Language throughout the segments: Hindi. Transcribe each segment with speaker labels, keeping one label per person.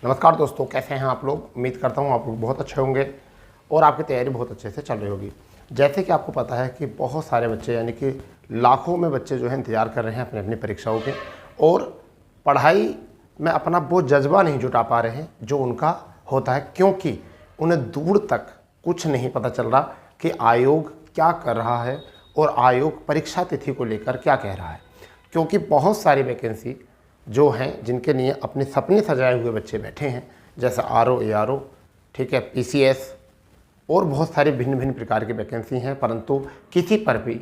Speaker 1: नमस्कार दोस्तों, कैसे हैं आप लोग। उम्मीद करता हूं आप लोग बहुत अच्छे होंगे और आपकी तैयारी बहुत अच्छे से चल रही होगी। जैसे कि आपको पता है कि बहुत सारे बच्चे यानी कि लाखों में बच्चे जो हैं इंतज़ार कर रहे हैं अपनी अपनी परीक्षाओं के, और पढ़ाई में अपना वो जज्बा नहीं जुटा पा रहे हैं जो उनका होता है, क्योंकि उन्हें दूर तक कुछ नहीं पता चल रहा कि आयोग क्या कर रहा है और आयोग परीक्षा तिथि को लेकर क्या कह रहा है। क्योंकि बहुत सारी वैकेंसी जो हैं जिनके लिए अपने सपने सजाए हुए बच्चे बैठे हैं, जैसे आरओ, एआरओ, ठीक है, पीसीएस और बहुत सारी भिन्न भिन्न प्रकार की वैकेंसी हैं, परंतु किसी पर भी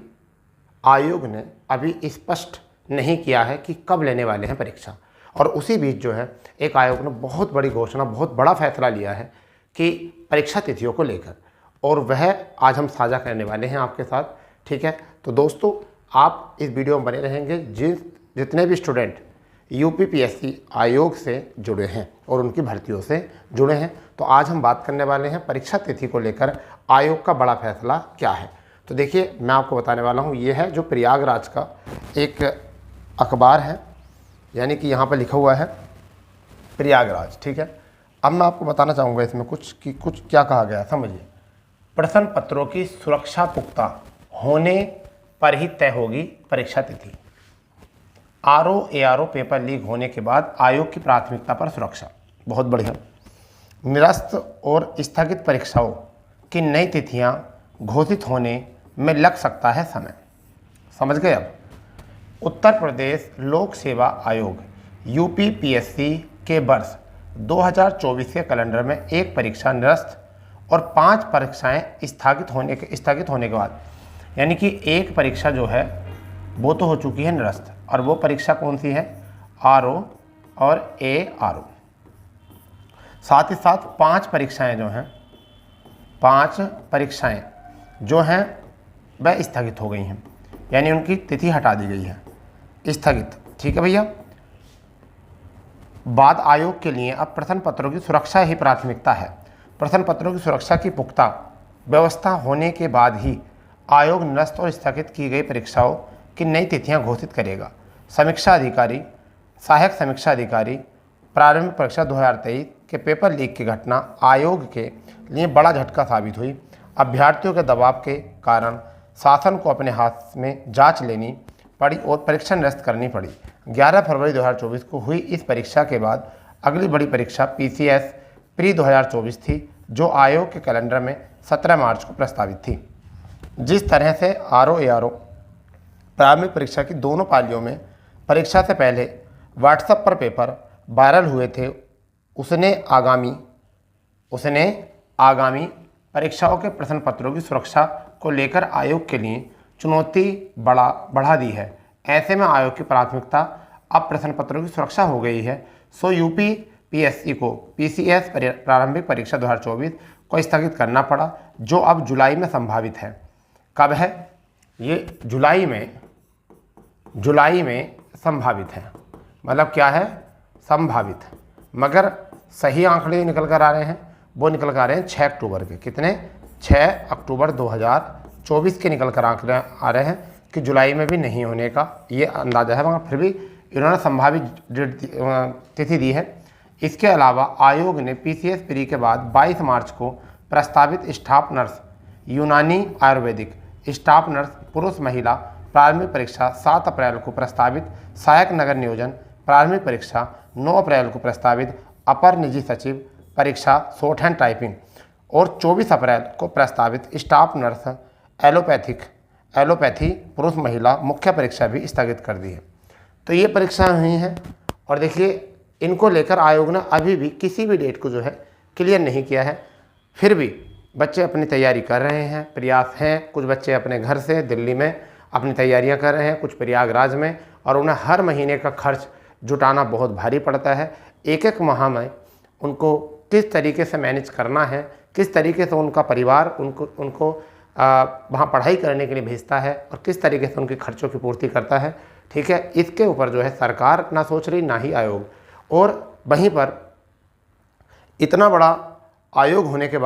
Speaker 1: आयोग ने अभी स्पष्ट नहीं किया है कि कब लेने वाले हैं परीक्षा। और उसी बीच जो है एक आयोग ने बहुत बड़ी घोषणा, बहुत बड़ा फैसला लिया है कि परीक्षा तिथियों को लेकर, और वह आज हम साझा करने वाले हैं आपके साथ। ठीक है, तो दोस्तों आप इस वीडियो में बने रहेंगे। जितने भी स्टूडेंट यूपीपीएससी आयोग से जुड़े हैं और उनकी भर्तियों से जुड़े हैं, तो आज हम बात करने वाले हैं परीक्षा तिथि को लेकर आयोग का बड़ा फैसला क्या है। तो देखिए, मैं आपको बताने वाला हूं, ये है जो प्रयागराज का एक अखबार है, यानी कि यहाँ पर लिखा हुआ है प्रयागराज। ठीक है, अब मैं आपको बताना चाहूँगा इसमें कुछ क्या कहा गया है, समझिए। प्रश्न पत्रों की सुरक्षा पुख्ता होने पर ही तय होगी परीक्षा तिथि। आरओ एआरओ पेपर लीक होने के बाद आयोग की प्राथमिकता पर सुरक्षा। बहुत बढ़िया। निरस्त और स्थगित परीक्षाओं की नई तिथियां घोषित होने में लग सकता है समय। समझ गए। अब उत्तर प्रदेश लोक सेवा आयोग यूपीपीएससी के वर्ष 2024 के कैलेंडर में एक परीक्षा निरस्त और 5 परीक्षाएं स्थगित होने के बाद, यानी कि एक परीक्षा जो है वो तो हो चुकी है निरस्त, और वो परीक्षा कौन सी है, आरओ और एआरओ। साथ ही साथ 5 परीक्षाएं जो हैं, 5 परीक्षाएं जो हैं वह स्थगित हो गई हैं, यानी उनकी तिथि हटा दी गई है, स्थगित। ठीक है भैया। बाद आयोग के लिए अब प्रश्न पत्रों की सुरक्षा ही प्राथमिकता है। प्रश्न पत्रों की सुरक्षा की पुख्ता व्यवस्था होने के बाद ही आयोग निरस्त और स्थगित की गई परीक्षाओं की नई तिथियां घोषित करेगा। समीक्षा अधिकारी, सहायक समीक्षा अधिकारी, प्रारंभिक परीक्षा 2023 के पेपर लीक की घटना आयोग के लिए बड़ा झटका साबित हुई। अभ्यर्थियों के दबाव के कारण शासन को अपने हाथ में जांच लेनी पड़ी और परीक्षा निरस्त करनी पड़ी। 11 फरवरी 2024 को हुई इस परीक्षा के बाद अगली बड़ी परीक्षा पीसीएस प्री 2024 थी, जो आयोग के कैलेंडर में 17 मार्च को प्रस्तावित थी। जिस तरह से आरओ एआरओ प्रारंभिक परीक्षा की दोनों पालियों में परीक्षा से पहले व्हाट्सएप पर पेपर वायरल हुए थे, उसने आगामी परीक्षाओं के प्रश्न पत्रों की सुरक्षा को लेकर आयोग के लिए चुनौती बढ़ा दी है। ऐसे में आयोग की प्राथमिकता अब प्रश्न पत्रों की सुरक्षा हो गई है, सो यूपीपीएससी को पीसीएस प्रारंभिक परीक्षा 2024 को स्थगित करना पड़ा, जो अब जुलाई में संभावित है। कब है ये? जुलाई में संभावित है। मतलब क्या है? संभावित। मगर सही आंकड़े निकल कर आ रहे हैं, वो निकल कर आ रहे हैं 6 अक्टूबर के। कितने? 6 अक्टूबर 2024 के निकल कर आंकड़े आ रहे हैं कि जुलाई में भी नहीं होने का ये अंदाज़ा है, मगर फिर भी इन्होंने संभावित तिथि दी है। इसके अलावा आयोग ने पीसीएस प्री के बाद 22 मार्च को प्रस्तावित स्टाफ नर्स, यूनानी आयुर्वेदिक स्टाफ नर्स पुरुष महिला प्रारंभिक परीक्षा 7 अप्रैल को प्रस्तावित, सहायक नगर नियोजन प्रारंभिक परीक्षा 9 अप्रैल को प्रस्तावित, अपर निजी सचिव परीक्षा शॉर्ट हैंड टाइपिंग और 24 अप्रैल को प्रस्तावित स्टाफ नर्स एलोपैथी पुरुष महिला मुख्य परीक्षा भी स्थगित कर दी है। तो ये परीक्षाएं हुई हैं, और देखिए इनको लेकर आयोग ने अभी भी किसी भी डेट को जो है क्लियर नहीं किया है। फिर भी बच्चे अपनी तैयारी कर रहे हैं, प्रयास हैं। कुछ बच्चे अपने घर से दिल्ली में अपनी तैयारियां कर रहे हैं, कुछ प्रयागराज में, और उन्हें हर महीने का खर्च जुटाना बहुत भारी पड़ता है। एक एक माह में उनको किस तरीके से मैनेज करना है, किस तरीके से उनका परिवार उनको वहाँ पढ़ाई करने के लिए भेजता है, और किस तरीके से उनके खर्चों की पूर्ति करता है। ठीक है, इसके ऊपर जो है सरकार ना सोच रही, ना ही आयोग। और वहीं पर इतना बड़ा आयोग होने के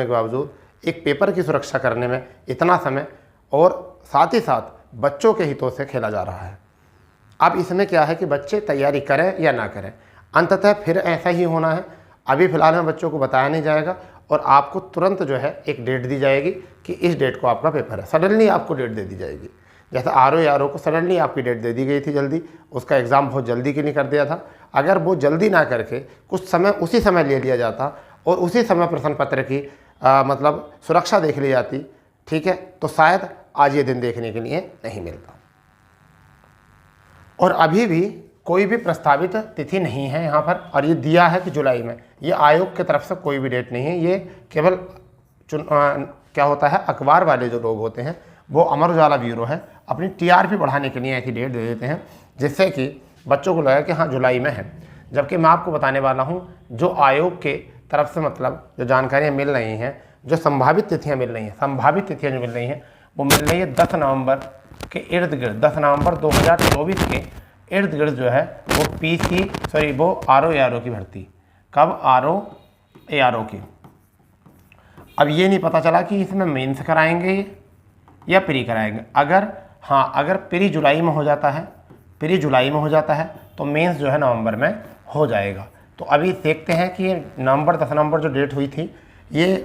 Speaker 1: बावजूद एक पेपर की सुरक्षा करने में इतना समय, और साथ ही साथ बच्चों के हितों से खेला जा रहा है। अब इसमें क्या है कि बच्चे तैयारी करें या ना करें, अंततः फिर ऐसा ही होना है। अभी फ़िलहाल में बच्चों को बताया नहीं जाएगा और आपको तुरंत जो है एक डेट दी जाएगी कि इस डेट को आपका पेपर है। सडनली आपको डेट दे दी जाएगी। जैसे RO को सडनली आपकी डेट दे दी गई थी जल्दी, उसका एग्ज़ाम बहुत जल्दी के लिए कर दिया था। अगर वो जल्दी ना करके कुछ समय उसी समय ले लिया जाता और उसी समय प्रश्न पत्र की मतलब सुरक्षा देख ली जाती, ठीक है, तो शायद आज ये दिन देखने के लिए नहीं मिलता। और अभी भी कोई भी प्रस्तावित तिथि नहीं है यहाँ पर, और ये दिया है कि जुलाई में। ये आयोग की तरफ से कोई भी डेट नहीं है, ये केवल क्या होता है, अखबार वाले जो लोग होते हैं वो अमर उजाला ब्यूरो है, अपनी TRP बढ़ाने के लिए ऐसी डेट दे देते हैं जिससे कि बच्चों को लगे कि हाँ जुलाई में है। जबकि मैं आपको बताने वाला हूँ जो आयोग के तरफ से मतलब जो जानकारियाँ मिल रही हैं, जो संभावित तिथियाँ मिल रही हैं, संभावित तिथियाँ जो मिल रही हैं वो मिल रही है 10 नवंबर के इर्द गिर्द, 10 नवंबर 2024 के इर्द गिर्द जो है वो वो RO की भर्ती। कब? RO की। अब ये नहीं पता चला कि इसमें मेंस कराएंगे या प्री कराएंगे। अगर प्री जुलाई में हो जाता है, तो मेंस जो है नवंबर में हो जाएगा। तो अभी देखते हैं कि ये 10 नवंबर जो डेट हुई थी ये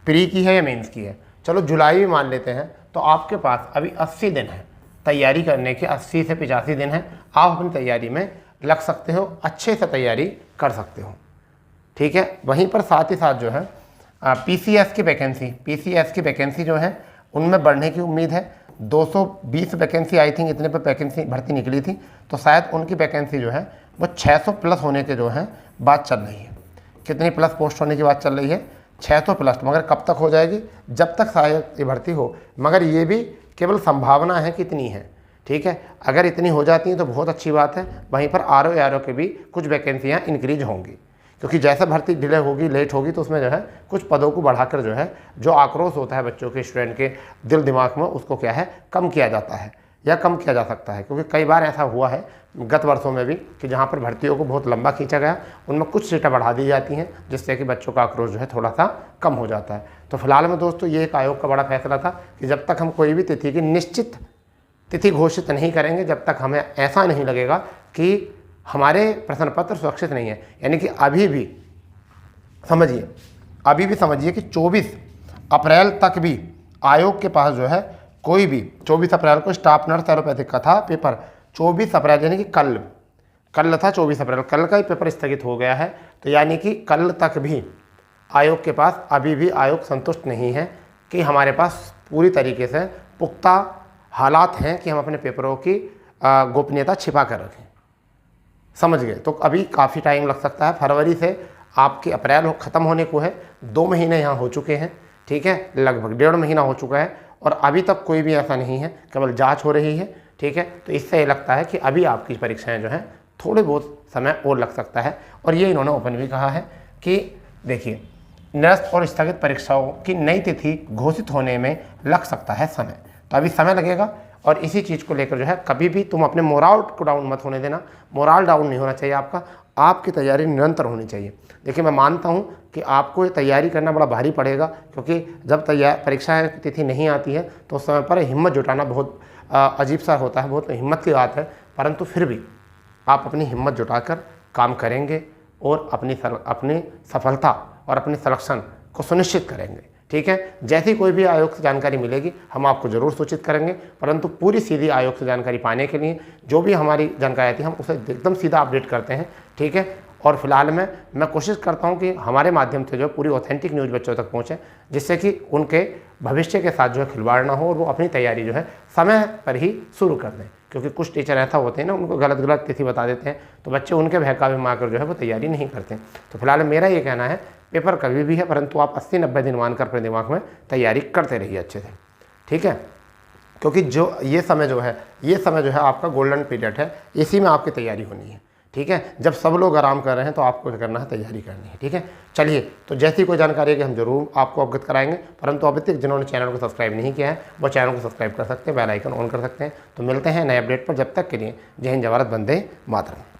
Speaker 1: प्री की है या मेंस की है। चलो जुलाई में मान लेते हैं, तो आपके पास अभी 80 दिन है तैयारी करने के, 80 से 85 दिन है। आप अपनी तैयारी में लग सकते हो, अच्छे से तैयारी कर सकते हो, ठीक है। वहीं पर साथ ही साथ जो है PCS की वैकेंसी जो है उनमें बढ़ने की उम्मीद है। 220 वैकेंसी आई थिंक इतने पर वैकेंसी भर्ती निकली थी, तो शायद उनकी वैकेंसी जो है वो 600 प्लस होने के जो है बात चल रही है। कितनी प्लस पोस्ट होने की बात चल रही है? 600 प्लस। मगर कब तक हो जाएगी? जब तक शायद ये भर्ती हो। मगर ये भी केवल संभावना है कि इतनी है, ठीक है। अगर इतनी हो जाती हैं तो बहुत अच्छी बात है। वहीं पर RO के भी कुछ वैकेंसियाँ इंक्रीज होंगी, क्योंकि जैसे भर्ती डिले होगी, लेट होगी, तो उसमें जो है कुछ पदों को बढ़ाकर जो है जो आक्रोश होता है बच्चों के, स्टूडेंट के दिल दिमाग में, उसको क्या है कम किया जाता है या कम किया जा सकता है। क्योंकि कई बार ऐसा हुआ है गत वर्षों में भी कि जहाँ पर भर्तियों को बहुत लंबा खींचा गया, उनमें कुछ सीटें बढ़ा दी जाती हैं जिससे कि बच्चों का आक्रोश जो है थोड़ा सा कम हो जाता है। तो फिलहाल में दोस्तों ये एक आयोग का बड़ा फैसला था कि जब तक हम कोई भी तिथि की निश्चित तिथि घोषित नहीं करेंगे, जब तक हमें ऐसा नहीं लगेगा कि हमारे प्रश्न पत्र सुरक्षित नहीं है, यानी कि अभी भी समझिए कि 24 अप्रैल तक भी आयोग के पास जो है कोई भी 24 अप्रैल को स्टाफ नर्स एलोपैथिक का था पेपर, 24 अप्रैल यानी कि कल था 24 अप्रैल, कल का ही पेपर स्थगित हो गया है। तो यानी कि कल तक भी आयोग के पास अभी भी आयोग संतुष्ट नहीं है कि हमारे पास पूरी तरीके से पुख्ता हालात हैं कि हम अपने पेपरों की गोपनीयता छिपा कर रखें। समझ गए? तो अभी काफ़ी टाइम लग सकता है। फरवरी से आपके अप्रैल ख़त्म होने को है, 2 महीने यहाँ हो चुके हैं, ठीक है, लगभग 1.5 महीना हो चुका है और अभी तक कोई भी ऐसा नहीं है, केवल जांच हो रही है, ठीक है। तो इससे लगता है कि अभी आपकी परीक्षाएं जो हैं थोड़े बहुत समय और लग सकता है। और ये इन्होंने ओपन भी कहा है कि देखिए निरस्त और स्थगित परीक्षाओं की नई तिथि घोषित होने में लग सकता है समय, तो अभी समय लगेगा। और इसी चीज़ को लेकर जो है कभी भी तुम अपने मोराल को डाउन मत होने देना, मोराल डाउन नहीं होना चाहिए आपका, आपकी तैयारी निरंतर होनी चाहिए। देखिए मैं मानता हूँ कि आपको ये तैयारी करना बड़ा भारी पड़ेगा, क्योंकि जब परीक्षा की तिथि नहीं आती है तो उस समय पर हिम्मत जुटाना बहुत अजीब सा होता है, बहुत हिम्मत की बात है। परंतु फिर भी आप अपनी हिम्मत जुटाकर काम करेंगे और अपनी सफलता और अपनी सिलेक्शन को सुनिश्चित करेंगे, ठीक है। जैसी कोई भी आयोग से जानकारी मिलेगी हम आपको ज़रूर सूचित करेंगे, परंतु पूरी सीधी आयोग से जानकारी पाने के लिए जो भी हमारी जानकारी आती है हम उसे एकदम सीधा अपडेट करते हैं, ठीक है। और फिलहाल में मैं कोशिश करता हूं कि हमारे माध्यम से जो पूरी ऑथेंटिक न्यूज़ बच्चों तक पहुंचे, जिससे कि उनके भविष्य के साथ जो है खिलवाड़ ना हो और वो अपनी तैयारी जो है समय पर ही शुरू कर दें। क्योंकि कुछ टीचर ऐसा होते हैं ना, उनको गलत तिथि बता देते हैं, तो बच्चे उनके बहकावे में आकर जो है वो तैयारी नहीं करते। तो फिलहाल मेरा ये कहना है पेपर कभी भी है, परंतु आप 80-90 दिन मानकर अपने दिमाग में तैयारी करते रहिए अच्छे से, ठीक है। क्योंकि जो ये समय जो है आपका गोल्डन पीरियड है, इसी में आपकी तैयारी होनी है, ठीक है। जब सब लोग आराम कर रहे हैं तो आपको क्या करना है, तैयारी करनी है, ठीक है। चलिए, तो जैसी कोई जानकारी है कि हम जरूर आपको अवगत कराएंगे, परंतु अभी तक जिन्होंने चैनल को सब्सक्राइब नहीं किया है वो चैनल को सब्सक्राइब कर सकते हैं, बेल आइकन ऑन कर सकते हैं। तो मिलते हैं नए अपडेट पर, जब तक के लिए जय हिंद, जय भारत, वंदे मातरम।